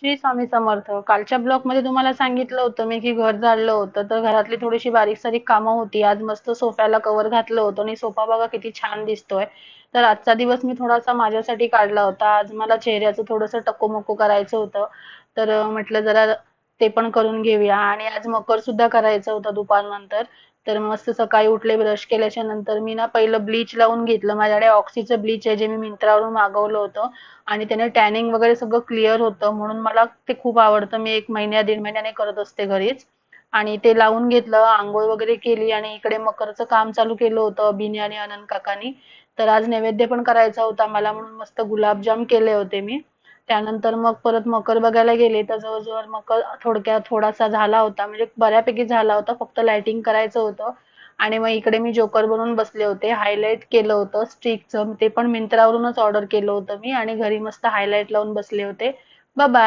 श्री स्वामी समर्थ. कालच्या ब्लॉगमध्ये तुम्हाला सांगितलं होतं मी की घर झाडलं होतं, तर घरातली थोडीशी बारीक सारीक कामं होती. आज मस्त सोफ्याला कव्हर घातलं होतं आणि सोफा बघा किती छान दिसतोय. तर आजचा दिवस मी थोडासा माझ्यासाठी काढला होता. आज मला चेहऱ्याचं थोडंसं टकोमको करायचं होतं. तर म्हटलं जरा ते पण करून घेऊया आणि आज मकर सुद्धा करायचं होतं दुपारनंतर. तर मस्त सकाळी उठले, ब्रश केल्याच्या नंतर मी ना पहिलं ब्लीच लावून घेतलं. माझ्याकडे ऑक्सीचं ब्लीच आहे जे मी मिंत्रावरून मागवलं होतं. आणि त्याने टॅनिंग वगैरे सगळं क्लिअर होतं म्हणून मला ते खूप आवडतं. मी 1 महिन्या दीड महिन्याने करत असते घरीच. आणि ते लावून घेतलं, आंघोळ वगैरे केली आणि इकडे मकरचं काम चालू केलं होतं अभिने आणि अनंत काकांनी. तर आज नैवेद्य पण करायचा होता मला म्हणून मस्त गुलाबजाम केले होते मी. त्यानंतर मग परत मकर बघायला गेले तर जवळजवळ मकर थोडक्यात थोडासा झाला होता, म्हणजे बऱ्यापैकी झाला होता, फक्त लाइटिंग करायचं होतं. आणि मग इकडे मी जोकर बनवून बसले होते, हायलाइट केलं होतं स्टिकचं, ते पण मिंत्रावरूनच ऑर्डर केलं होतं मी आणि घरी मस्त हायलाइट लावून बसले होते. बाय.